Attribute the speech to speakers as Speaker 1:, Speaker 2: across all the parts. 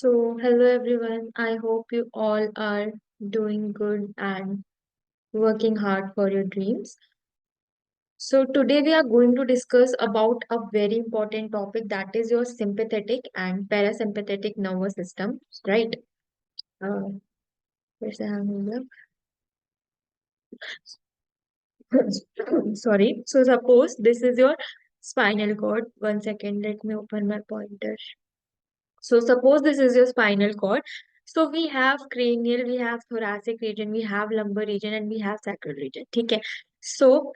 Speaker 1: Hello everyone. I hope you all are doing good and working hard for your dreams. Today we are going to discuss about a very important topic, that is your sympathetic and parasympathetic nervous system, right? Uh, where's the hand here? Sorry. So suppose this is your spinal cord. One second, let me open my pointer. So suppose this is your spinal cord. So we have cranial, we have thoracic region, we have lumbar region, and we have sacral region. Okay. So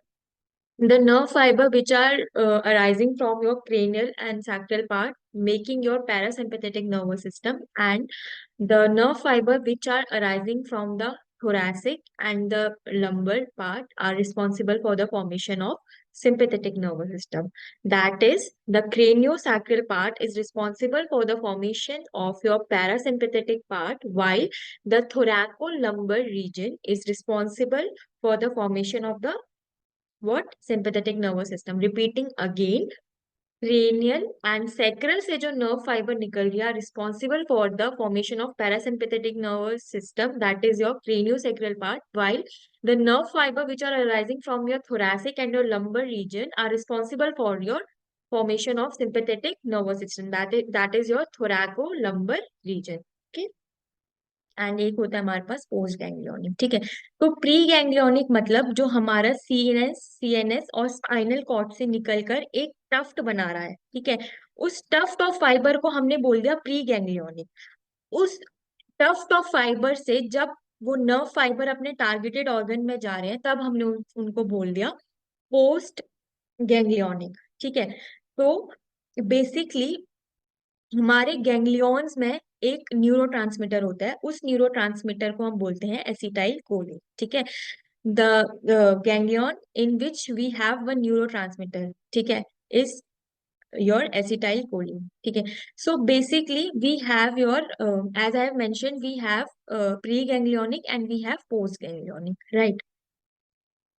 Speaker 1: the nerve fiber which are arising from your cranial and sacral part, making your parasympathetic nervous system, and the nerve fiber which are arising from the thoracic and the lumbar part are responsible for the formation of sympathetic nervous system. That is, the craniosacral part is responsible for the formation of your parasympathetic part, while the thoracolumbar region is responsible for the formation of the what sympathetic nervous system. Repeating again, cranial and sacral से जो nerve fiber निकल रही है responsible for the formation of parasympathetic nervous system, that is your craniosacral part, while the nerve fiber which are arising from your thoracic and your lumbar region are responsible for your formation of sympathetic nervous system, that is your thoracolumbar region. Okay. And एक होता है हमारे पास post ganglionic. ठीक है। तो pre ganglionic मतलब जो हमारा सीएनएस और स्पाइनल कॉर्ड से निकलकर एक टफ्ट बना रहा है। ठीक है। उस टफ्ट ऑफ फाइबर को हमने बोल दिया प्री गैंग्लियोनिक। उस टफ्ट ऑफ फाइबर से जब वो नर्व फाइबर अपने टारगेटेड ऑर्गन में जा रहे हैं, तब हमने उनको बोल दिया पोस्ट गैंग्लियोनिक। ठीक है। तो बेसिकली हमारे गैंग्लियॉन्स में एक न्यूरोट्रांसमीटर होता है, उस न्यूरोट्रांसमीटर को हम बोलते हैं एसिटाइल कोलिन। ठीक है। The ganglion in which we have one neurotransmitter, ठीक है, इज योर एसिटाइल कोलिन। ठीक है। So basically we have your, as I have mention, we have pre ganglionic and we have post ganglionic, right.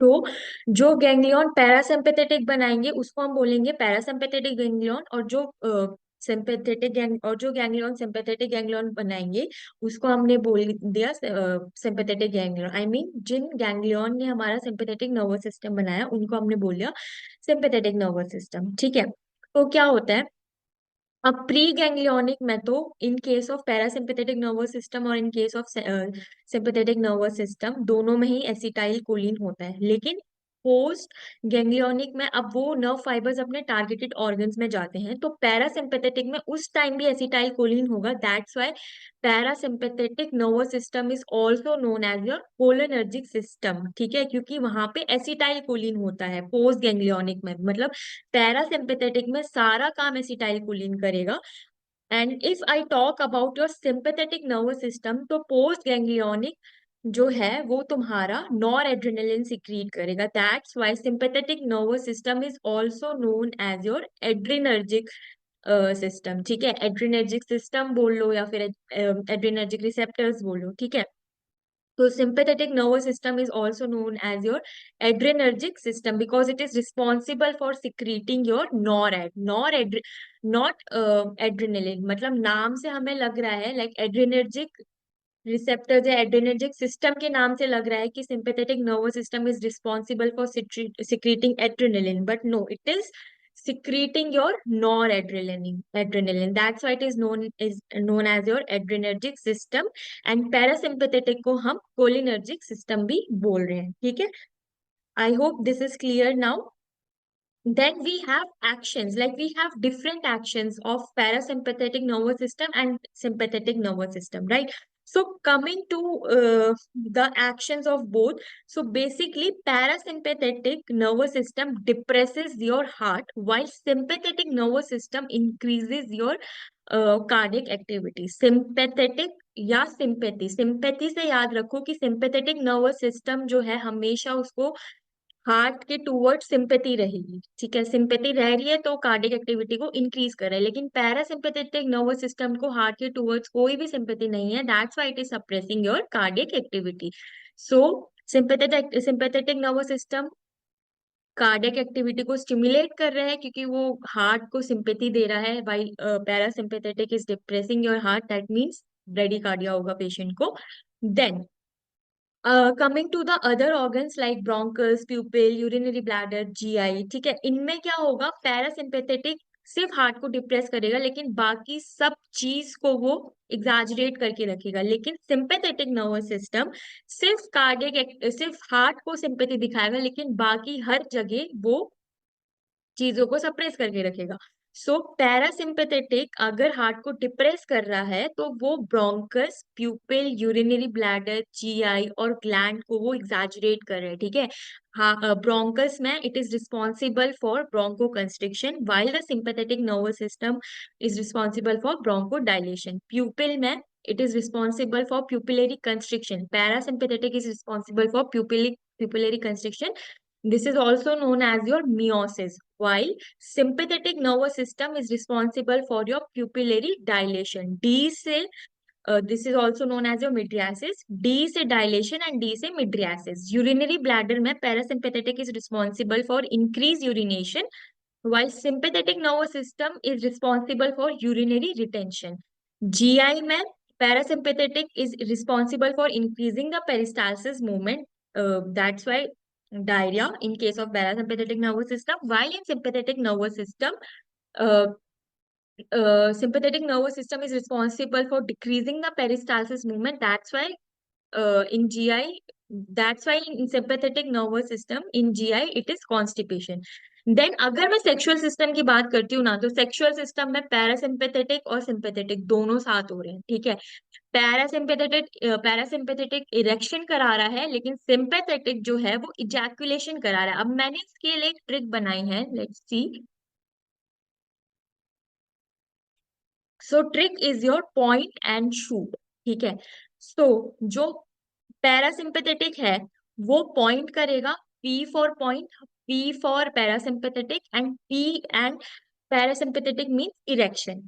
Speaker 1: तो जो ganglion parasympathetic बनाएंगे उसको हम बोलेंगे पैरासिम्पेथेटिक गैंग्लियन, और जो सिंपेथेटिक गैंग और जो गैंग्लियन सिंपेथेटिक गैंग्लियन बनाएंगे उसको हमने बोल दिया सिंपेथेटिक गैंग्लियन। आई मीन जिन गैंग्लियन ने हमारा सिंपेथेटिक नर्वस सिस्टम बनाया उनको हमने बोल दिया सिंपेथेटिक नर्वस सिस्टम। ठीक है। तो क्या होता है, अब प्री गैंग्लियोनिक में तो in case of parasympathetic nervous system और in case of sympathetic nervous system दोनों में ही एसिटाइल कोलिन होता है, लेकिन पोस्ट गैंग्लियोनिक में अब वो नर्व फाइबर्स अपने टारगेटेड ऑर्गन्स में जाते हैं, तो पैरासिम्पेथेटिक में उस टाइम भी एसिटाइल कोलिन होगा। That's why parasympathetic nervous system is also known as your cholinergic system. ठीक है, क्योंकि वहां पे एसिटाइल कोलिन होता है पोस्ट गैंग्लियोनिक में, मतलब पैरासिम्पेथेटिक में सारा काम एसिटाइल कोलिन करेगा। And if I talk about your sympathetic nervous system, तो पोस्ट गैंग्लियोनिक जो है वो तुम्हारा नॉर एड्रेनलिन सिक्रीट करेगा। That's why sympathetic nervous system is also known as your adrenergic system. ठीक है, एड्रिनर्जिक सिस्टम बोल लो या फिर एड्रिनर्जिक रिसेप्टर्स बोलो। ठीक है। So sympathetic nervous system is also known as your adrenergic system because it is responsible for secreting your not adrenaline। मतलब नाम से हमें लग रहा है लाइक एड्रेनर्जिक रिसेप्टर्स या एड्रेनर्जिक सिस्टम के नाम से लग रहा है कि sympathetic nervous system is responsible for secreting adrenaline, but no, it is secreting your adrenaline, that's why it is known as your adrenergic system। And parasympathetic को हम कोलिनर्जिक सिस्टम भी बोल रहे हैं। ठीक है। I hope this is clear now. Then we have actions, like we have different actions of parasympathetic nervous system and sympathetic nervous system, right? So coming to the actions of both, so basically parasympathetic nervous system depresses your heart, while sympathetic nervous system increases your cardiac activity। sympathetic या sympathy से याद रखो कि sympathetic nervous system जो है हमेशा उसको heart के टूवर्ड सिंपैथी रहेगी। ठीक है, सिंपैथी रह रही है तो कार्डियक एक्टिविटी को इंक्रीज कर रहा है, लेकिन पैरासिम्पेथेटिक नर्वस सिस्टम को हार्ट के टूवर्ड्स कोई भी सिंपैथी नहीं है। That's why it is suppressing your cardiac activity. So sympathetic nervous system cardiac activity को स्टिमुलेट कर रहा है क्योंकि वो हार्ट को सिंपैथी दे रहा है, while parasympathetic is depressing your heart, that means bradycardia होगा पेशेंट को। Then coming to the other organs like bronchus, pupil, urinary bladder, GI, ठीक है, इनमें क्या होगा, पैरासिम्पेथेटिक सिर्फ हार्ट को डिप्रेस करेगा लेकिन बाकी सब चीज को वो एग्जैजरेट करके रखेगा, लेकिन सिंपैथेटिक नर्वस सिस्टम सिर्फ कार्डियक सिर्फ हार्ट को सिंपैथी दिखाएगा लेकिन बाकी हर जगह वो चीजों को सप्रेस करके रखेगा। सो पैरासिम्पेथेटिक अगर हार्ट को डिप्रेस कर रहा है तो वो bronchus, pupil, urinary bladder, GI और ग्लैंड को वो एग्जैजरेट कर रहे हैं, ठीक है। हाँ, ब्रोंकस में it is responsible for broncho constriction while the sympathetic nervous system is responsible for broncho dilation. Pupil में it is responsible for pupillary constriction, parasympathetic is responsible for pupillary constriction. This is also known as your meiosis, while sympathetic nervous system is responsible for your pupillary dilation. D से this is also known as your mydriasis. D से dilation and D से mydriasis. Urinary bladder में parasympathetic is responsible for increased urination, while sympathetic nervous system is responsible for urinary retention. GI में parasympathetic is responsible for increasing the peristalsis movement. That's why diarrhea in case of parasympathetic nervous system, while in uh, sympathetic nervous system is responsible for decreasing the peristalsis movement. In GI, that's why in sympathetic nervous system in GI it is constipation. देन अगर मैं sexual system की बात करती हूँ ना, तो sexual system में पैरासिम्पेथेटिक और सिंपेथेटिक दोनों साथ हो रहे हैं, ठीक है। पैरासिम्पेथेटिक इरेक्शन करा रहा है लेकिन सिंपेथेटिक जो है वो इजैकुलेशन करा रहा है। अब मैंने इसके लिए एक ट्रिक बनाई है, let's see. So trick is your point and shoot, ठीक है। सो जो पैरासिम्पेथेटिक है वो पॉइंट करेगा, P for point, P for parasympathetic and P and parasympathetic means erection,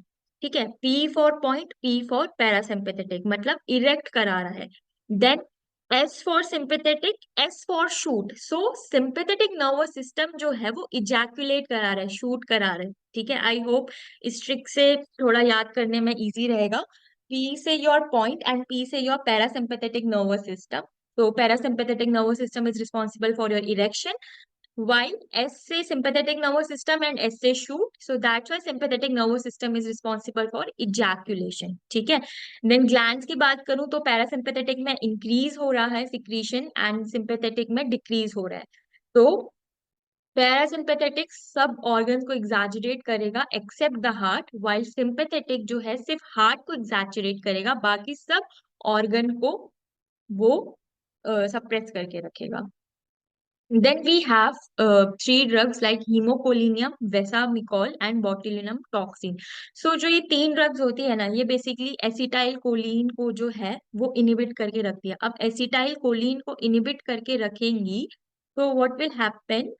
Speaker 1: ठीक है। P for point, P for parasympathetic मतलब इरेक्ट करा रहा है। Then S for sympathetic, S for shoot. So sympathetic nervous system जो है वो इजैकुलेट करा रहा है, शूट करा रहा है, ठीक है। आई होप इस ट्रिक से थोड़ा याद करने में इजी रहेगा। P से your point and P से your parasympathetic nervous system. So parasympathetic nervous system is responsible for your erection, while S से sympathetic nervous system and S से shoot. So that's why sympathetic nervous system is responsible for ejaculation. ठीक है। Then glands की बात करूं तो parasympathetic में increase हो रहा है secretion and sympathetic में decrease हो रहा है। तो पैरासिम्पेथेटिक सब ऑर्गन्स को एग्जैजरेट करेगा except the heart, while sympathetic जो है सिर्फ हार्ट को एग्जैजरेट करेगा, बाकी सब ऑर्गन को वो सप्रेस करके रखेगा। Then we have three drugs like hemicholinium, vesamicol and botulinum toxin. So जो ये तीन ड्रग्स होती है ना, ये बेसिकली एसिटाइल कोलिन को जो है वो इनिबिट करके रखती है। अब एसिटाइल कोलिन को इनिबिट करके रखेंगी तो व्हाट विल हैपन,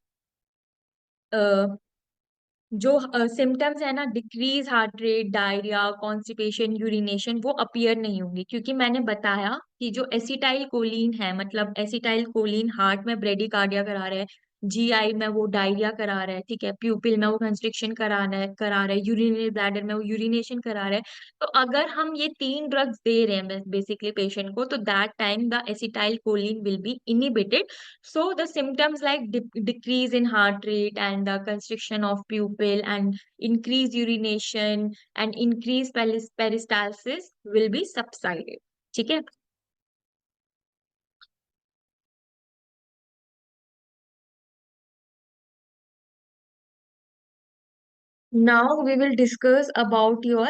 Speaker 1: जो सिम्टम्स है ना, decrease heart rate, diarrhoea, constipation, urination, वो अपीयर नहीं होंगे, क्योंकि मैंने बताया कि जो एसिटाइल कोलिन है, मतलब एसिटाइल कोलिन हार्ट में ब्रेडिकार्डिया करा रहा है, जीआई में वो डायरिया करा रहा है, ठीक है, प्यूपिल में वो कंस्ट्रिक्शन करा रहा है, यूरिनरी ब्लैडर में वो यूरिनेशन करा रहा है। तो अगर हम ये तीन ड्रग्स दे रहे हैं बेसिकली पेशेंट को, तो that time the acetyl choline will be inhibited. So the symptoms like decrease in heart rate and the constriction of pupil and increased urination and increased peristalsis will be subsided. ठीक है। Now we will discuss about your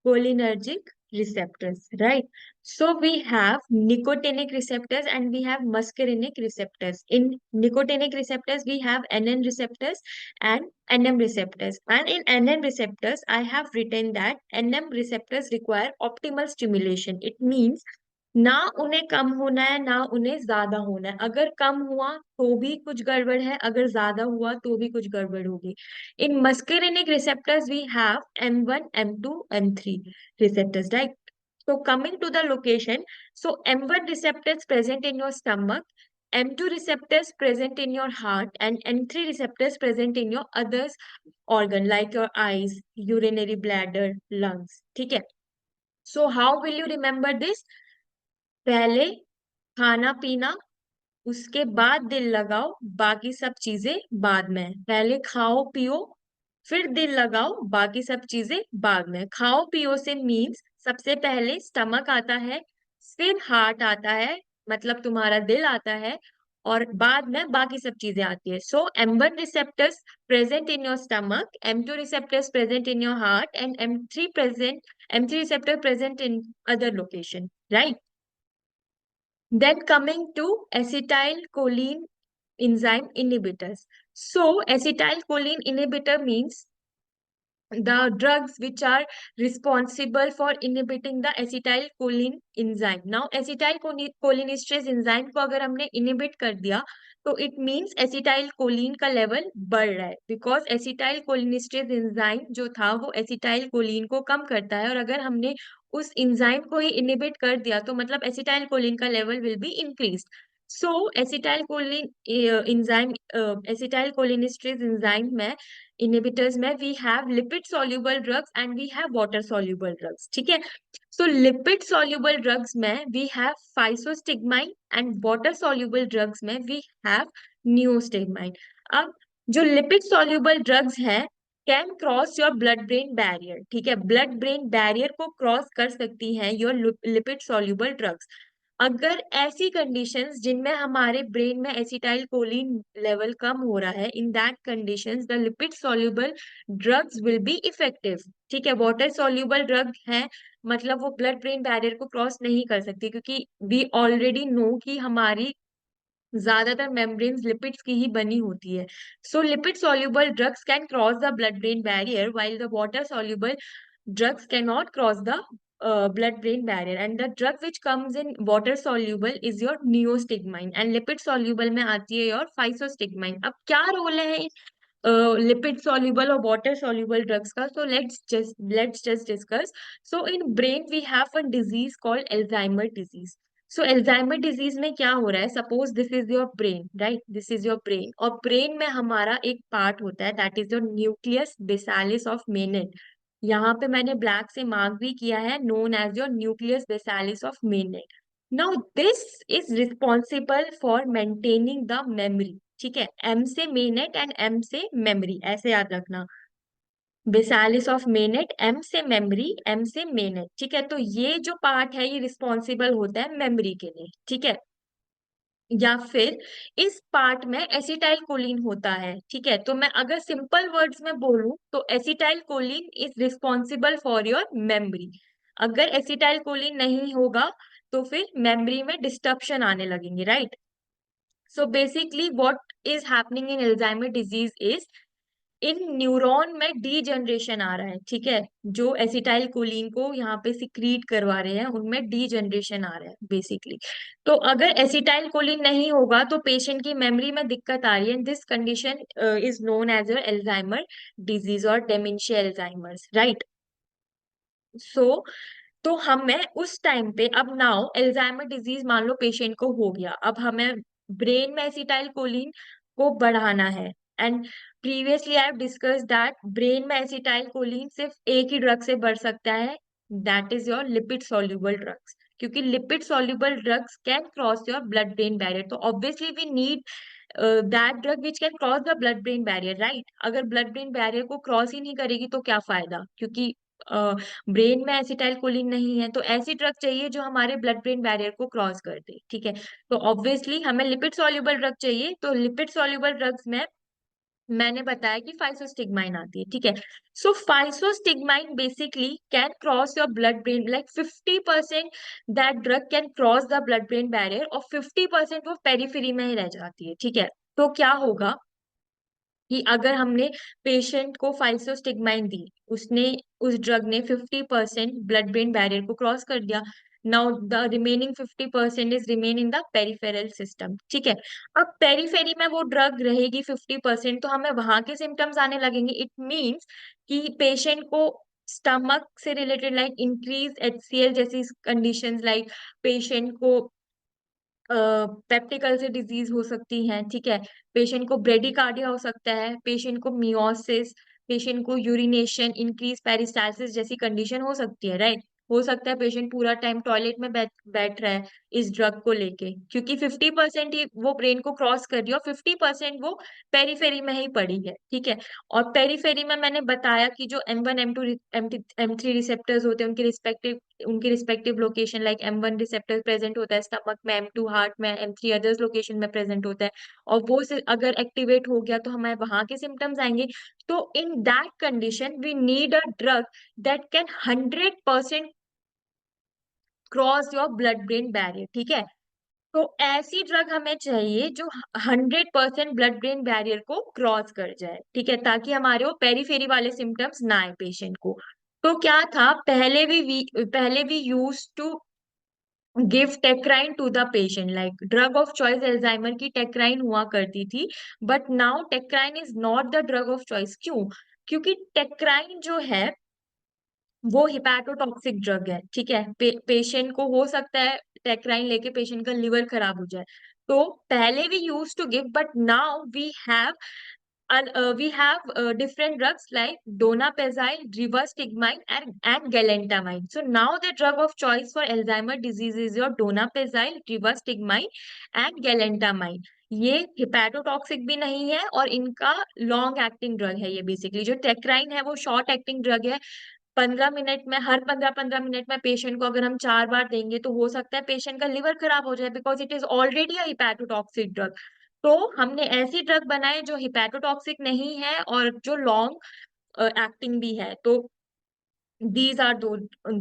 Speaker 1: cholinergic receptors, right? So we have nicotinic receptors and we have muscarinic receptors. In nicotinic receptors, we have NN receptors and NM receptors. And in NN receptors, I have written that NM receptors require optimal stimulation. It means ना उन्हें कम होना है ना उन्हें ज्यादा होना है। अगर कम हुआ तो भी कुछ गड़बड़ है, अगर ज्यादा हुआ तो भी कुछ गड़बड़ होगी। In muscarinic receptors, we have M1, M2, M3 receptors, right? So coming to the location, so M1 receptors present in your stomach, M2 receptors present in your heart and M3 receptors present in your others organ like your eyes, urinary bladder, lungs. ठीक है. So how will you remember this? पहले खाना पीना, उसके बाद दिल लगाओ, बाकी सब चीजें बाद में. पहले खाओ पियो, फिर दिल लगाओ, बाकी सब चीजें बाद में. खाओ पियो से मीन्स सबसे पहले स्टमक आता है, फिर हार्ट आता है, मतलब तुम्हारा दिल आता है, और बाद में बाकी सब चीजें आती है. सो M1 receptors present in your stomach, M2 receptors present in your heart and M3 receptor present in other location, right. Then coming to acetylcholine enzyme inhibitors. So acetylcholine inhibitor means the drugs which are responsible for inhibiting the acetylcholine enzyme. Now acetylcholinesterase enzyme को अगर हमने inhibit कर दिया तो it means acetylcholine का level बढ़ रहा है, because acetylcholinesterase enzyme जो था वो acetylcholine को कम करता है, और अगर हमने उस enzyme को ही inhibit कर दिया तो मतलब acetylcholine का level will be increased. So acetylcholinesterase enzyme में इनहिबिटर्स में we have lipid soluble drugs and we have water soluble drugs. ठीक है. सो लिपिड सॉल्युबल ड्रग्स में we have physostigmine and water soluble drugs में we have neostigmine. अब जो lipid soluble drugs हैं can cross your blood brain barrier. ठीक है, blood brain barrier को क्रॉस कर सकती हैं योर लिपिड सॉल्युबल ड्रग्स. अगर ऐसी कंडीशंस जिनमें हमारे ब्रेन में एसिटाइल कोलिन लेवल कम हो रहा है, in that conditions the lipid soluble drugs will be effective. ठीक है, वाटर सॉल्युबल ड्रग है, मतलब वो ब्लड ब्रेन बैरियर को क्रॉस नहीं कर सकती, क्योंकि वी ऑलरेडी नो कि हमारी ज्यादातर मेम्ब्रेन्स लिपिड्स की ही बनी होती है. So lipid soluble drugs can cross the blood brain barrier while the water soluble drugs cannot cross the blood brain barrier, and the drug which comes in water soluble is your neostigmine and lipid soluble में आती है your physostigmine. अब क्या role है lipid soluble और water soluble drugs का? So let's just discuss. So in brain we have one disease called Alzheimer disease. So Alzheimer disease में क्या हो रहा है? Suppose this is your brain, right, this is your brain, और brain में हमारा एक पार्ट होता है that is your nucleus basalis of मेनिन. यहाँ पे मैंने ब्लैक से मार्क भी किया है, known as your nucleus basalis of मेनिन. Now this is responsible for maintaining the memory. ठीक है, एम से मेनेट एंड एम से मेमोरी, ऐसे याद रखना. बेसालिस ऑफ मेनेट, एम से मेमोरी, एम से मेनेट. ठीक है, तो ये जो पार्ट है ये रिस्पॉन्सिबल होता है मेमोरी के लिए. ठीक है, या फिर इस पार्ट में एसिटाइल कोलिन होता है. ठीक है, तो मैं अगर सिंपल वर्ड्स में बोलूं तो acetyl choline is responsible for your memory. अगर एसिटाइल कोलिन नहीं होगा तो फिर मेमोरी में डिस्टर्बन आने लगेंगे, right. So basically what is happening in Alzheimer disease is in neuron में डी जनरेशन आ रहा है. ठीक है, जो एसिटाइल कोलिन को यहाँ पे सिक्रीट करवा रहे हैं उनमें डी जनरेशन आ रहा है बेसिकली. तो अगर एसिटाइल कोलिन नहीं होगा तो पेशेंट की मेमोरी में दिक्कत आ रही है. This condition is known as Alzheimer disease और डेमेंशिया एल्जाइमर्स, राइट. सो तो हमें उस टाइम पे, अब नाउ एल्जाइमर डिजीज मान लो पेशेंट को हो गया, अब हमें ब्रेन में एसिटाइल कोलिन को बढ़ाना है. And previously I have discussed that brain में एसिटाइल कोलिन सिर्फ एक ही ड्रग से बढ़ सकता है, that is your lipid soluble drugs, क्योंकि lipid soluble drugs can cross your blood brain barrier. तो obviously we need that drug which can cross the blood brain barrier, right. अगर ब्लड ब्रेन बैरियर को cross ही नहीं करेगी तो क्या फायदा, क्योंकि ब्रेन में एसिटाइल कोलिन नहीं है. तो ऐसी ड्रग चाहिए जो हमारे ब्लड ब्रेन बैरियर को क्रॉस कर दे. ठीक है, तो ऑब्वियसली हमें लिपिड सॉल्युबल ड्रग चाहिए. तो लिपिड सॉल्युबल ड्रग्स में मैंने बताया कि फाइसोस्टिग्माइन आती है. ठीक है, so physostigmine basically can cross your blood brain, like 50% that drug can cross the blood brain barrier और 50% वो पेरिफेरी में ही रह जाती है. ठीक है, तो क्या होगा कि अगर हमने पेशेंट को फाइसोस्टिग्माइन दी, उसने उस ड्रग ने 50% ब्लड ब्रेन बैरियर को क्रॉस कर दिया. Now the remaining 50% is remain in the peripheral system. ठीक है, अब पेरिफेरी में वो ड्रग रहेगी 50%, तो हमें वहां के सिम्टम्स आने लगेंगे. इट मीन्स कि पेशेंट को स्टमक से रिलेटेड लाइक इंक्रीज HCl जैसी कंडीशंस, लाइक पेशेंट को पेप्टिक अल्सर डिजीज हो सकती है, ठीक है। पेशेंट को ब्रेडिकार्डिया हो सकता है, पेशेंट को मियोसिस, पेशेंट को यूरिनेशन, इंक्रीज पेरिस्टाल्सिस जैसी कंडीशन हो सकती है, राइट। हो सकता है पेशेंट पूरा टाइम टॉयलेट में बैठ रहा है इस ड्रग को लेके, क्योंकि 50% ही वो ब्रेन को क्रॉस कर रही है और 50% वो पेरीफेरी में ही पड़ी है, ठीक है। और पेरीफेरी में मैंने बताया कि जो M1 M2 M3 रिसेप्टर्स होते हैं उनके respective location, like M1 receptor present होता है स्टमक में, M2 हार्ट में, M3 अदर्स लोकेशन में प्रेजेंट होता है। और वो अगर एक्टिवेट हो गया तो हमें वहां के सिम्टम्स आएंगे। तो in that condition we need a drug that can 100% cross your blood brain barrier, ठीक है। तो ऐसी ड्रग हमें चाहिए जो 100% ब्लड ब्रेन बैरियर को क्रॉस कर जाए, ठीक है, ताकि हमारे वो पेरीफेरी वाले सिम्टम्स ना आए पेशेंट को। तो क्या था, पहले भी use to give tacrine to the patient, like drug of choice Alzheimer की टेक्राइन हुआ करती थी। But now tacrine is not the drug of choice. क्यों? क्योंकि टेक्राइन जो है वो हिपैटोटॉक्सिक ड्रग है, ठीक है। पेशेंट को हो सकता है टेक्राइन लेके पेशेंट का लिवर खराब हो जाए। तो पहले we use to give, but now we have different drugs like donepezil, rivastigmine, and galantamine. So now the drug of choice for Alzheimer disease is your donepezil, rivastigmine, and galantamine. ये हिपैटोटॉक्सिक भी नहीं है और इनका लॉन्ग एक्टिंग ड्रग है। ये basically जो टेक्राइन है वो शॉर्ट एक्टिंग ड्रग है। 15 मिनट में, हर 15-15 मिनट में पेशेंट को अगर हम 4 बार देंगे तो हो सकता है पेशेंट का लिवर खराब हो जाए, because it is already a hepatotoxic drug. तो हमने ऐसी ड्रग बनाए जो हिपैटोटॉक्सिक नहीं है और जो लॉन्ग एक्टिंग भी है। तो these are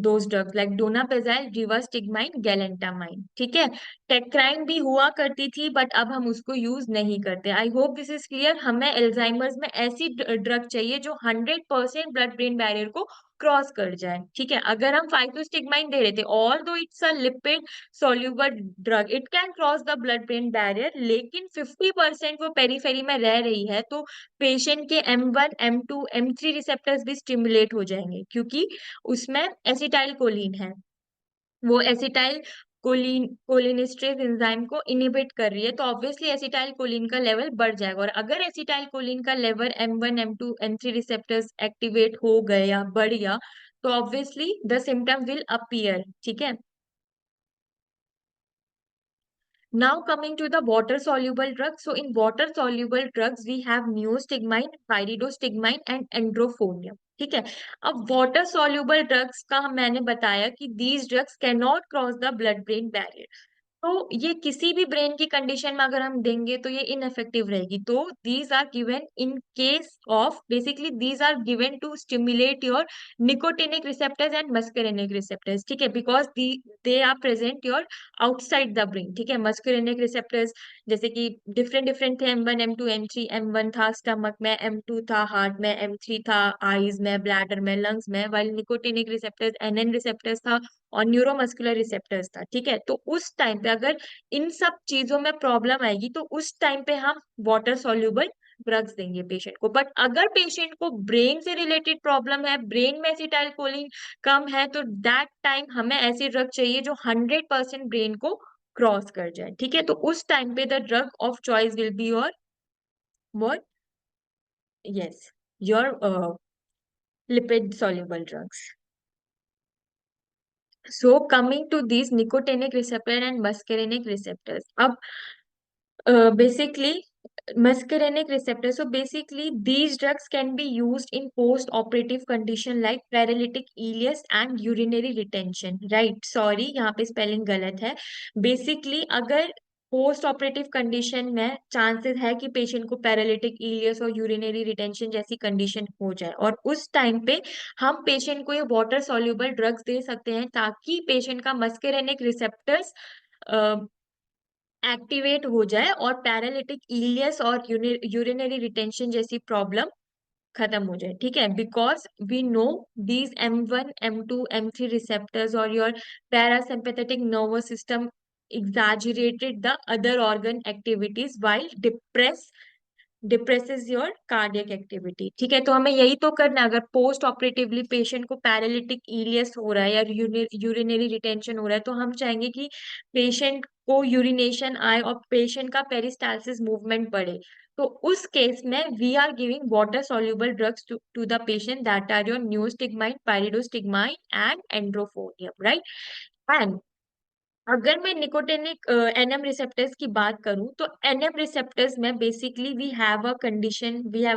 Speaker 1: those drugs like donepezil, rivastigmine, galantamine, ठीक है। टेक्राइन भी हुआ करती थी बट अब हम उसको यूज नहीं करते। आई होप दिस इज क्लियर। हमें एल्जाइमर्स में ऐसी ड्रग चाहिए जो 100% ब्लड ब्रेन बैरियर को क्रॉस कर जाए, ठीक है। अगर हम फाइक्लोस्टिग्माइन दे रहे थे, ऑल दो it's a lipid soluble drug, it can cross the blood brain barrier, लेकिन 50% वो पेरीफेरी में रह रही है, तो पेशेंट के M1 M2 M3 रिसेप्टर्स भी स्टिमुलेट हो जाएंगे, क्योंकि उसमें एसिटाइल कोलिन है। वो एसिटाइल कोलिनिस्ट्रेज एंजाइम को इनिबिट कर रही है, तो ऑब्वियसली एसिटाइल कोलिन का लेवल बढ़ जाएगा। और अगर एसिटाइल कोलिन का level M1 M2 M3 receptors activate हो गया, बढ़ गया, तो obviously the symptom will appear, ठीक है। Now coming to the water soluble drugs. So in water soluble drugs we have neostigmine, pyridostigmine and androphonium. ठीक है। अब वाटर soluble ड्रग्स का मैंने बताया कि these drugs cannot cross the blood brain barrier. तो ये किसी भी ब्रेन की कंडीशन में अगर हम देंगे तो ये इनफेक्टिव रहेगी। तो these are given in case of, basically these are given to stimulate your nicotinic receptors and muscarinic receptors, ठीक है, because they are present your outside the brain, ठीक है। मस्करेनिक रिसेप्टर्स जैसे कि डिफरेंट डिफरेंट थे, M1 M2 M3। M1 था stomach में, M2 था हार्ट में, M3 था आईज में, ब्लैडर में, लंग्स में, while nicotinic receptors NN receptors था और न्यूरोमस्कुलर रिसेप्टर्स था, ठीक है। तो उस टाइम पे अगर इन सब चीजों में प्रॉब्लम आएगी तो उस टाइम पे हम वाटर सॉल्युबल ड्रग्स देंगे पेशेंट को। बट अगर पेशेंट को ब्रेन से रिलेटेड प्रॉब्लम है, ब्रेन में एसिटाइल कोलिन कम है, तो दैट टाइम हमें ऐसी ड्रग चाहिए जो 100% ब्रेन को क्रॉस कर जाए, ठीक है। तो उस टाइम पे the drug of choice will be your what, yes, your lipid soluble drugs. So coming to these nicotinic receptor and muscarinic receptors. अब basically muscarinic receptor. So basically these drugs can be used in post-operative condition like paralytic ileus and urinary retention. Right? Sorry, यहाँ पे spelling गलत है. Basically अगर post operative condition में chances है कि patient को पैरालिटिक इलियस और यूरिनरी रिटेंशन जैसी कंडीशन हो जाए, और उस टाइम पे हम पेशेंट को ये वाटर सॉल्युबल ड्रग्स दे सकते हैं ताकि पेशेंट का मस्करेनिक रिसेप्टर्स एक्टिवेट हो जाए और पैरालिटिक इलियस और यूरिनरी रिटेंशन जैसी प्रॉब्लम खत्म हो जाए, ठीक है। Because we know these M1 M2 M3 receptors और your parasympathetic nervous system exaggerated the other organ activities while depress depresses your cardiac activity. ठीक है, तो हमें यही तो करना है। अगर पोस्ट ऑपरेटिवली पेशेंट को पैरालिटिक इलियस हो रहा है या यूरिनरी रिटेंशन हो रहा है, तो हम चाहेंगे कि पेशेंट को यूरिनेशन आए और पेशेंट का पेरिस्टालसिस मूवमेंट बढ़े। तो उस केस में we are giving water soluble drugs to the patient, that are your neostigmine, pyridostigmine and edrophonium, right. And अगर मैं निकोटिनिक एनएम रिसेप्टर्स की बात करूं, तो एनएम रिसेप्टर्स में basically we have a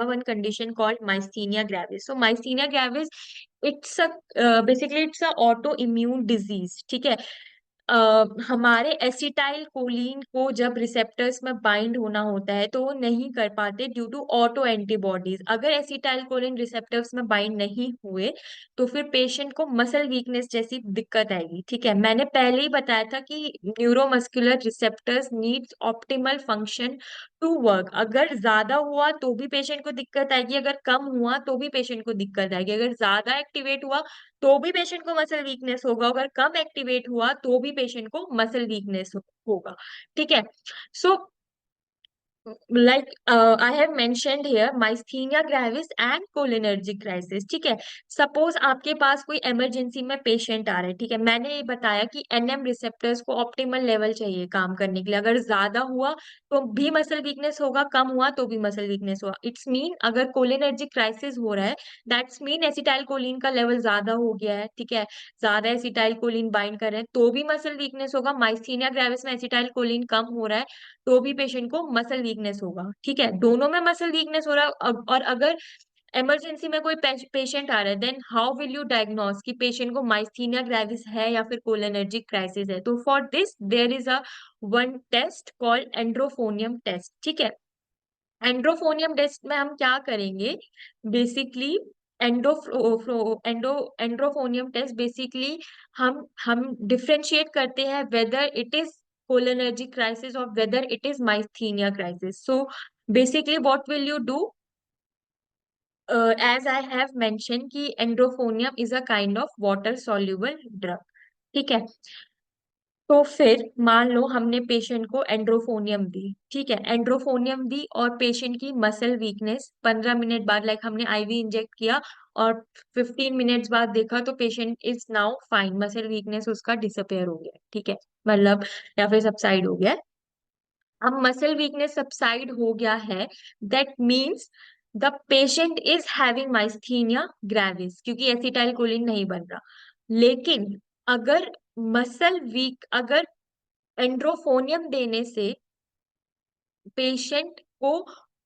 Speaker 1: one condition called myasthenia gravis. So myasthenia gravis, it's a basically it's a auto immune disease. ठीक है, हमारे एसिटाइल कोलिन को जब रिसेप्टर्स में बाइंड होना होता है तो वो नहीं कर पाते ड्यू टू ऑटो एंटीबॉडीज। अगर एसिटाइल कोलिन रिसेप्टर्स में बाइंड नहीं हुए तो फिर पेशेंट को मसल वीकनेस जैसी दिक्कत आएगी। ठीक है, मैंने पहले ही बताया था कि neuromuscular receptors needs optimal function to work. अगर ज्यादा हुआ तो भी पेशेंट को दिक्कत आएगी, अगर कम हुआ तो भी पेशेंट को दिक्कत आएगी। अगर ज्यादा एक्टिवेट हुआ तो भी पेशेंट को मसल वीकनेस होगा, अगर कम एक्टिवेट हुआ तो भी पेशेंट को मसल वीकनेस होगा। ठीक है, सो like I have mentioned here myasthenia gravis and cholinergic crisis। ठीक है, सपोज आपके पास कोई इमरजेंसी में पेशेंट आ रहा है। ठीक है, मैंने ये बताया कि एनएम रिसेप्टर्स को ऑप्टिमल लेवल चाहिए काम करने के लिए। अगर ज्यादा हुआ तो भी मसल वीकनेस होगा, कम हुआ तो भी मसल वीकनेस होगा। इट्स मीन अगर कोलिनर्जिक क्राइसिस हो रहा है, दैट्स मीन एसिटाइल कोलिन का लेवल ज्यादा हो गया है। ठीक है, ज्यादा एसिटाइल कोलिन बाइंड कर रहे हैं तो भी मसल वीकनेस होगा। माइस्थीनिया ग्रेविस में एसिटाइल कोलिन कम हो रहा है तो भी पेशेंट को मसल वीकनेस होगा। ठीक है, दोनों में मसल वीकनेस हो रहा है। और अगर इमरजेंसी में कोई पेशेंट आ रहा है, then how will you diagnose कि पेशेंट को माइस्थीनिया ग्रेविस है या फिर कोलिनर्जिक क्राइसिस है? तो for this there is a one test called edrophonium test. ठीक है, एंड्रोफोनियम टेस्ट में हम क्या करेंगे बेसिकली, एंड्रोफोनियम टेस्ट बेसिकली हम डिफरेंशिएट करते हैं whether it is cholinergic crisis or whether it is myasthenia crisis. So basically what will you do? As I have mentioned कि एंड्रोफोनियम is a kind of water soluble drug। ठीक है, तो फिर मान लो हमने पेशेंट को एंड्रोफोनियम दी। ठीक है, एंड्रोफोनियम दी और पेशेंट की मसल वीकनेस 15 मिनट बाद, लाइक हमने आईवी इंजेक्ट किया और 15 मिनट्स बाद देखा तो patient is now fine, muscle weakness उसका डिसअपेयर हो गया। ठीक है, मतलब या फिर सबसाइड हो गया। अब मसल वीकनेस सबसाइड हो गया है, that means the patient is having myasthenia gravis, क्योंकि एसिटाइल कोलिन नहीं बन रहा। लेकिन अगर अगर एंड्रोफोनियम देने से पेशेंट को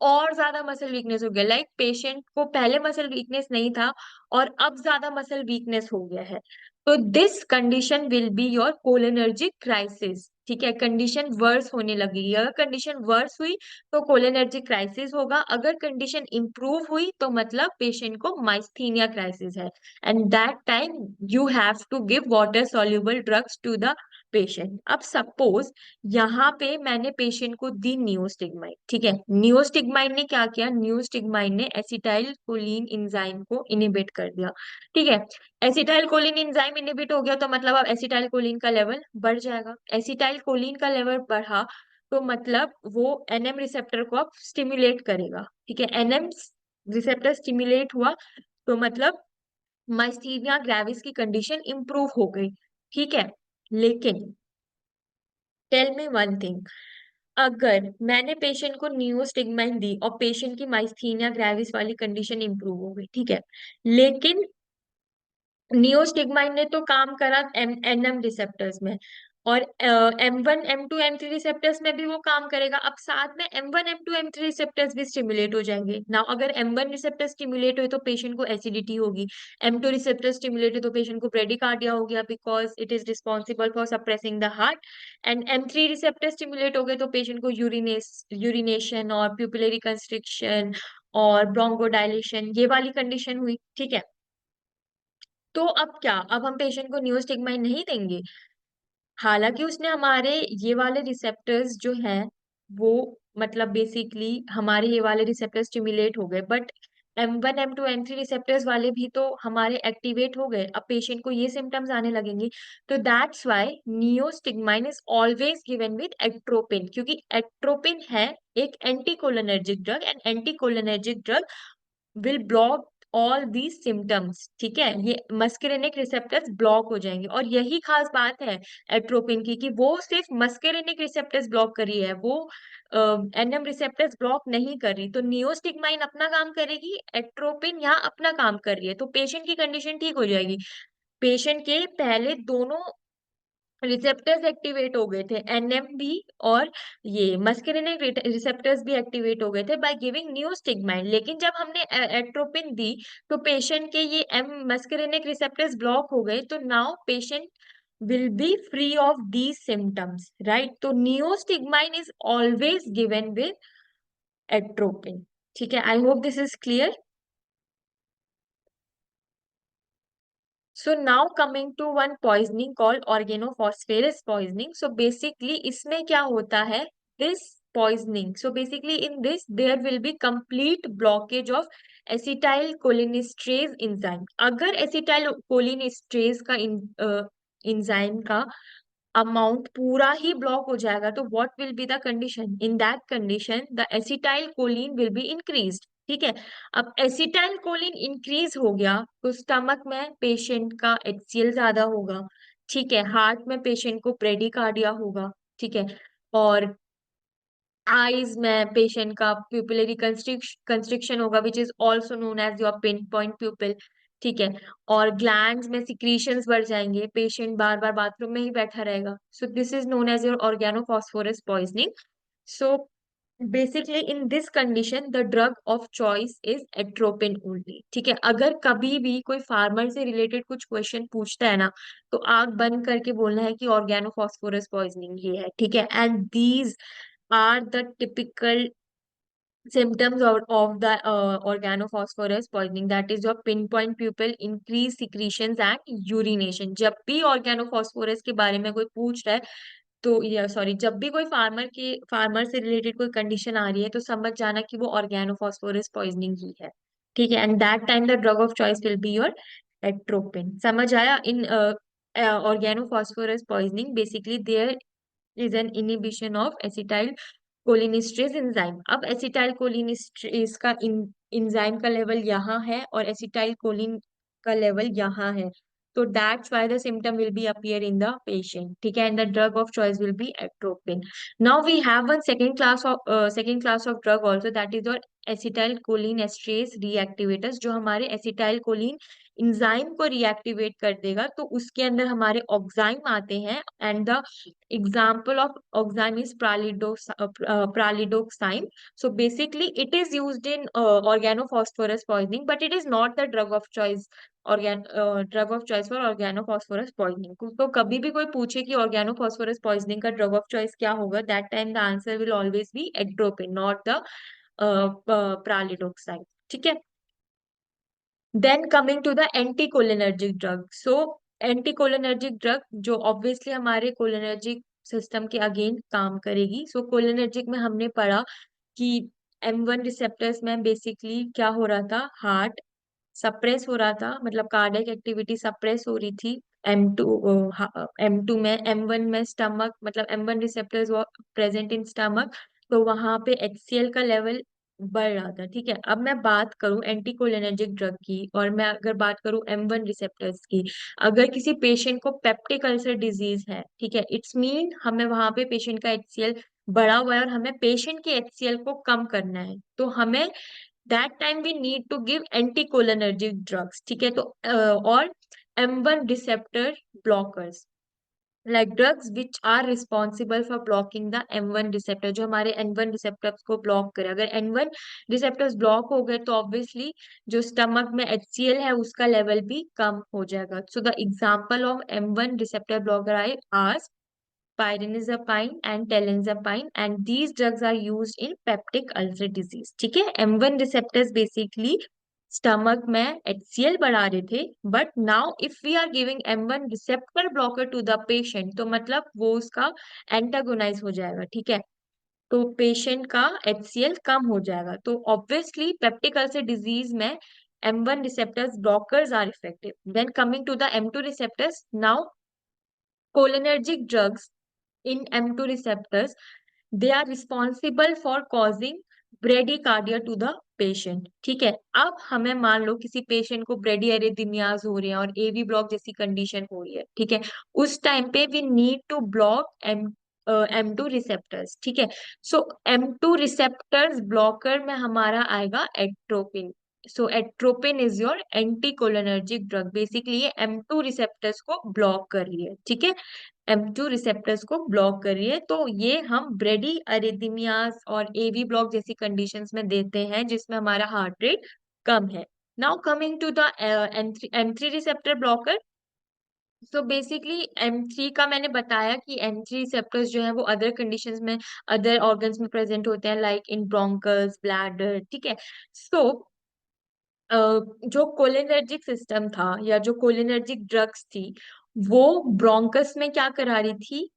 Speaker 1: और ज्यादा मसल वीकनेस हो गया, लाइक पेशेंट को पहले मसल वीकनेस नहीं था और अब ज्यादा मसल वीकनेस हो गया है, तो this condition will be your cholinergic crisis. ठीक है, कंडीशन वर्स होने लगेगी। अगर कंडीशन वर्स हुई तो कोलिनर्जिक क्राइसिस होगा, अगर कंडीशन इंप्रूव हुई तो मतलब पेशेंट को माइस्थीनिया क्राइसिस है। And that time you have to give water soluble drugs to the patient. अब सपोज यहाँ पे मैंने पेशेंट को दी नियोस्टिग्माइन। ठीक है, नियोस्टिग्माइन ने क्या किया, नियोस्टिग्माइन ने एसिटाइल कोलिन एंजाइम को इनिबिट कर दिया। ठीक है, एसिटाइल कोलिन एंजाइम इनिबिट हो गया तो मतलब अब एसिटाइल कोलिन का लेवल बढ़ जाएगा। एसिटाइल कोलिन का लेवल बढ़ा तो मतलब वो एनएम रिसेप्टर को अब स्टिमुलेट करेगा। ठीक है, एनएम रिसेप्टर स्टिमुलेट हुआ तो मतलब माइस्थीनिया ग्रेविस की कंडीशन इंप्रूव हो गई। ठीक है, लेकिन टेल मी वन थिंग, अगर मैंने पेशेंट को नियोस्टिग्माइन दी और पेशेंट की माइस्थीनिया ग्रेविस वाली कंडीशन इंप्रूव हो गई। ठीक है, लेकिन नियोस्टिग्माइन ने तो काम करा एनएम रिसेप्टर्स में और M1 M2 M3 रिसेप्टर्स में भी वो काम करेगा। अब साथ में M1 M2 M3 रिसेप्टर्स भी स्टिमुलेट हो जाएंगे ना। अगर M1 रिसेप्टर स्टिमुलेट हुए तो पेशेंट को एसिडिटी होगी, M2 रिसेप्टर स्टिमुलेट हुए तो पेशेंट को ब्रेडिकार्डिया हो गया because it is responsible for suppressing the heart. And M3 receptor stimulate हो गए तो पेशेंट को यूरिनेशन और प्यूपिलरी कंस्ट्रिक्शन और ब्रोंकोडायलेशन ये वाली कंडीशन हुई। ठीक है, तो अब क्या, अब हम पेशेंट को नियोस्टिग्माइन नहीं देंगे? हालांकि उसने हमारे ये वाले रिसेप्टर्स जो हैं वो मतलब बेसिकली हमारे ये वाले रिसेप्टर स्टिमुलेट हो गए, but M1 M2 M3 receptors वाले भी तो हमारे एक्टिवेट हो गए, अब पेशेंट को ये सिम्टम्स आने लगेंगे। तो that's why neostigmine is always given with atropine, क्योंकि एट्रोपिन है एक anticholinergic drug, and anticholinergic drug will block all these symptoms. ठीक है, ये मस्केरेनिक रिसेप्टर्स ब्लॉक हो जाएंगे, और यही खास बात है एट्रोपिन की, कि वो सिर्फ मस्केरेनिक रिसेप्टर्स ब्लॉक कर रही है, वो एनएम रिसेप्टर्स ब्लॉक नहीं कर रही। तो नियोस्टिग्माइन अपना काम करेगी, एट्रोपिन यहाँ अपना काम कर रही है, तो पेशेंट की कंडीशन ठीक हो जाएगी। पेशेंट के पहले दोनों रिसेप्टर्स एक्टिवेट हो गए थे, एनएम भी और ये मस्केरिनिक रिसेप्टर्स भी एक्टिवेट हो गए थे बाय गिविंग नियोस्टिग्माइन। लेकिन जब हमने एट्रोपिन दी तो पेशेंट के ये एम मस्केरिनिक रिसेप्टर्स ब्लॉक हो गए, तो now patient will be free of these symptoms, right. तो neostigmine is always given with atropine. ठीक है, I hope this is clear. So now coming to one poisoning called organophosphorus poisoning. So basically इसमें क्या होता है, this poisoning, so basically in this there will be complete blockage of acetylcholinesterase enzyme. अगर acetylcholinesterase का enzyme का amount पूरा ही block हो जाएगा, तो what will be the condition, in that condition the acetyl choline will be increased. ठीक है, अब एसिटाइल कोलिन इंक्रीज हो गया तो स्टमक में पेशेंट का एचसीएल ज्यादा होगा। ठीक है, हार्ट में पेशेंट को ब्रेडिकार्डिया होगा। ठीक है, और आईज में पेशेंट का प्यूपिलरी कंस्ट्रिक्शन होगा, which is also known as your pin point pupil. ठीक है, और ग्लैंड्स में सिक्रीशंस बढ़ जाएंगे, पेशेंट बार बार बाथरूम में ही बैठा रहेगा। So this is known as your organophosphorus poisoning. So basically in this condition the drug of choice is atropine only. ठीक है, अगर कभी भी कोई फार्मर से रिलेटेड कुछ क्वेश्चन पूछता है ना, तो आंख बंद करके बोलना है कि ऑर्गेनोफॉस्फोरस पॉइजनिंग ये है। ठीक है, and these are the typical symptoms of the organophosphorus poisoning, that is your pinpoint pupil, increased secretions and urination। जब भी organophosphorus के बारे में कोई पूछ रहा है, तो ये सॉरी, जब भी कोई फार्मर से रिलेटेड कोई कंडीशन आ रही है, तो समझ जाना कि वो ऑर्गेनोफॉस्फोरस पॉइजनिंग ही है। ठीक है, and that time the drug of choice will be your atropine. समझ आया। In organophosphorus poisoning basically there is an inhibition of acetyl cholinesterase enzyme. अब एसिटाइल कोलिनिस्ट्रेज का एंजाइम का लेवल यहाँ है, और एसिटाइल कोलिन का लेवल यहाँ है, तो that's why the symptom will be appear in the patient. ठीक है, and the drug of choice will be atropine. Now we have one second class of drug also, that is your acetyl choline esterase reactivators, जो हमारे acetyl choline enzyme को reactivate कर देगा। तो उसके अंदर हमारे ऑक्साइम आते हैं, and the example of enzyme is pralidoxime. So basically it is used in organophosphorus poisoning, but it is not the drug of choice for organophosphorus poisoning। तो कभी भी कोई पूछे कि organophosphorus poisoning का drug of choice क्या होगा, that time the answer will always be atropine, not the pralidoxime। ठीक है, then coming to the anticholinergic drug. So anticholinergic drug जो ऑब्वियसली हमारे कोलिनर्जिक सिस्टम के अगेंस्ट काम करेगी। सो कोलिनर्जिक में हमने पढ़ा कि M1 रिसेप्टर्स में बेसिकली क्या हो रहा था, हार्ट सप्रेस हो रहा था, मतलब कार्डियक एक्टिविटी सप्रेस हो रही थी। M2 में, M1 में स्टमक, मतलब M1 receptors present in stomach, तो वहां पे HCl का लेवल बढ़ रहा था। ठीक है, अब मैं बात करूं एंटीकोलिनर्जिक ड्रग की, और मैं अगर बात करूं M1 रिसेप्टर्स की, अगर किसी पेशेंट को पेप्टिक अल्सर डिजीज है, ठीक है, इट्स मीन हमें वहां पे पेशेंट का HCl बढ़ा हुआ है, और हमें पेशेंट के HCl को कम करना है, तो हमें that time we need to give anticholinergic drugs. ठीक है, तो और M1 receptor blockers, like drugs which are responsible for blocking the M1 receptor, जो हमारे N1 receptors को ब्लॉक करे। अगर N1 रिसेप्टर्स ब्लॉक हो गए, तो ऑब्वियसली जो स्टमक में HCl है उसका लेवल भी कम हो जाएगा। So the example of M1 receptor blocker are pyranizapine and telanzapine, and these drugs are used in peptic ulcer disease। ठीक है, M1 receptors basically स्टमक में HCl बढ़ा रहे थे, but now if we are giving M1 receptor blocker to the patient, तो मतलब वो उसका एंटागोनाइज हो जाएगा। ठीक है, तो पेशेंट का HCl कम हो जाएगा। तो ऑब्वियसली पेप्टिक अल्सर डिजीज में M1 receptors blockers are effective. Then coming to the M2 receptors, now cholinergic drugs in M2 receptors, they are responsible for causing bradycardia to the patient. ठीक है, अब हमें मान लो किसी पेशेंट को ब्रेडिएरिथमियाज हो रही है और AV ब्लॉक जैसी कंडीशन हो रही है, ठीक है, उस टाइम पे we need to block M2 receptors. ठीक है, सो M2 रिसेप्टर्स ब्लॉकर में हमारा आएगा atropine. So atropine is your anticholinergic drug. Basically ये M2 रिसेप्टर्स को ब्लॉक कर रही है। ठीक है, M2 रिसेप्टर्स को ब्लॉक करिए, तो ये हम ब्रेडी अरिथमियास और AV ब्लॉक जैसी कंडीशंस में देते हैं जिसमें हमारा हार्ट रेट कम है। Now coming to the M3 receptor blocker. So basically M3 का मैंने बताया कि M3 रिसेप्टर्स जो है वो अदर कंडीशंस में, अदर ऑर्गन्स में प्रेजेंट होते हैं, लाइक इन ब्रोंकल्स, ब्लैडर। ठीक है, सो जो कोलिनर्जिक सिस्टम था या जो कोलिनर्जिक ड्रग्स थी, वो ब्रोंकस में क्या करा रही थी,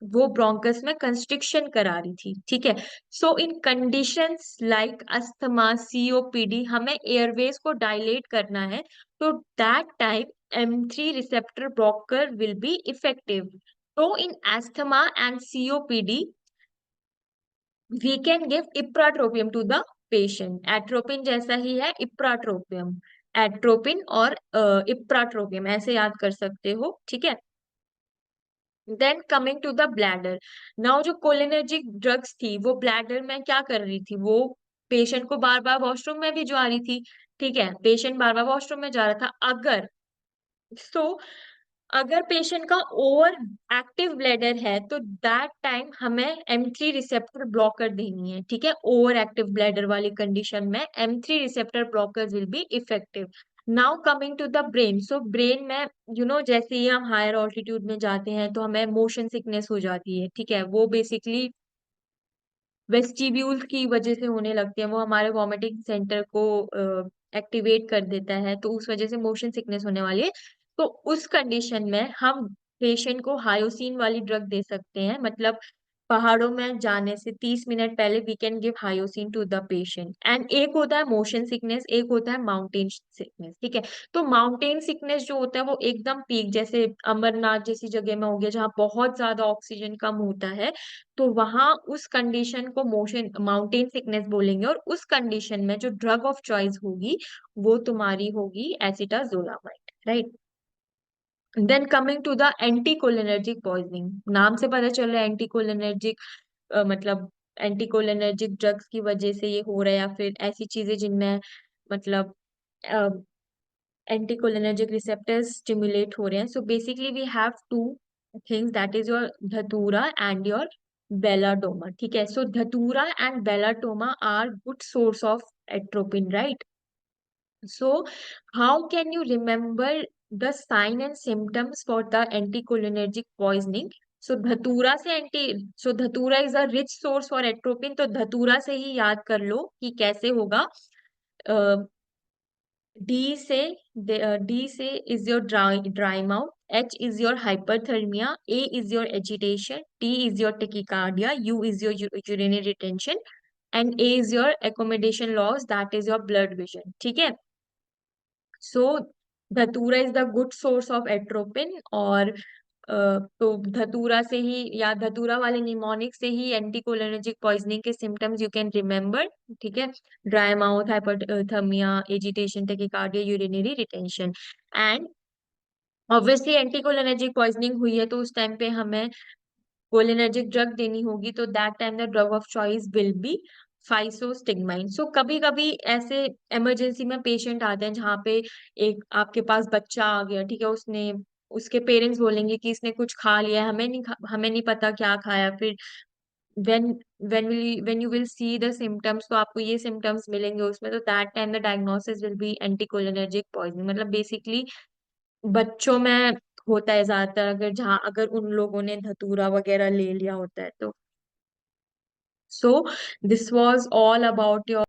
Speaker 1: वो ब्रोंकस में कंस्ट्रिक्शन करा रही थी। ठीक है, so in conditions like asthma, COPD, हमें एयरवेज को डायलेट करना है, तो that time M3 receptor blocker will be effective. तो in asthma and COPD we can give ipratropium to the patient. Atropine जैसा ही है इप्राट्रोपियम, एट्रोपिन और इप्राट्रोपियम ऐसे याद कर सकते हो। ठीक है, then coming to the bladder. Now जो कोलिनर्जिक ड्रग्स थी वो ब्लैडर में क्या कर रही थी, वो पेशेंट को बार बार वॉशरूम में भी जा रही थी। ठीक है, पेशेंट बार बार वॉशरूम में जा रहा था, अगर सो अगर पेशेंट का ओवर एक्टिव ब्लैडर है तो दैट टाइम हमें M3 रिसेप्टर ब्लॉकर देनी है। ठीक है, ओवर एक्टिव ब्लैडर वाली कंडीशन में M3 receptor blockers will be effective. Now coming to the brain. So brain में जैसे ही हम हायर ऑल्टीट्यूड में जाते हैं तो हमें मोशन सिकनेस हो जाती है। ठीक है, वो बेसिकली वेस्टिब्यूल की वजह से होने लगती है, वो हमारे वॉमिटिंग सेंटर को एक्टिवेट कर देता है, तो उस वजह से मोशन सिकनेस होने वाली है। तो उस कंडीशन में हम पेशेंट को हायोसिन वाली ड्रग दे सकते हैं, मतलब पहाड़ों में जाने से 30 मिनट पहले we can give hyoscine to the patient. And एक होता है मोशन सिकनेस, एक होता है माउंटेन सिकनेस। ठीक है, तो माउंटेन सिकनेस जो होता है वो एकदम पीक, जैसे अमरनाथ जैसी जगह में हो गया जहाँ बहुत ज्यादा ऑक्सीजन कम होता है, तो वहां उस कंडीशन को मोशन माउंटेन सिकनेस बोलेंगे, और उस कंडीशन में जो ड्रग ऑफ चॉइस होगी वो तुम्हारी होगी acetazolamide, right. Then coming to the anticholinergic poisoning. नाम से पता चल रहा है एंटीकोलिनर्जिक, मतलब एंटीकोलिनर्जिक ड्रग्स की वजह से ये हो रहा है, या फिर ऐसी चीजें जिनमें मतलब एंटीकोलिनर्जिक रिसेप्टर्स स्टिमुलेट हो रहे हैं। So basically we have two things, that is your datura and your belladonna. ठीक है, so datura and belladonna are good source of atropine, right. So, how can you remember the sign and symptoms for the anticholinergic poisoning? So, धतूरा से धतूरा is a rich source for atropine, तो धतूरा से ही याद कर लो कि कैसे होगा। डी से डी से is your dry mouth, H is your hyperthermia, A is your agitation, T is your tachycardia, U is your urinary retention, and A is your accommodation loss, that is your blood vision. ठीक है, so धतूरा is the good source of atropine, और तो धतूरा से ही या धतूरा वाले निमोनिक से ही एंटीकोलिनर्जिक पॉइजनिंग के सिम्टम्स यू कैन रिमेम्बर। ठीक है, dry mouth, hyperthermia, agitation, tachycardia, urinary retention. And obviously anticholinergic poisoning हुई है तो उस टाइम पे हमें कोलिनर्जिक ड्रग देनी होगी, तो that time the drug of choice will be physostigmine. So कभी कभी ऐसे इमरजेंसी में पेशेंट आते हैं जहाँ पे एक आपके पास बच्चा आ गया, ठीक है, उसने उसके पेरेंट्स बोलेंगे कि इसने कुछ खा लिया है, हमें नहीं पता क्या खाया। फिर when when you will see the symptoms, तो आपको ये सिम्टम्स मिलेंगे उसमें, तो that time the diagnosis will be anticholinergic poisoning. मतलब बेसिकली बच्चों में होता है ज्यादातर, अगर उन लोगों ने धतूरा वगैरह ले लिया होता है तो। So this was all about your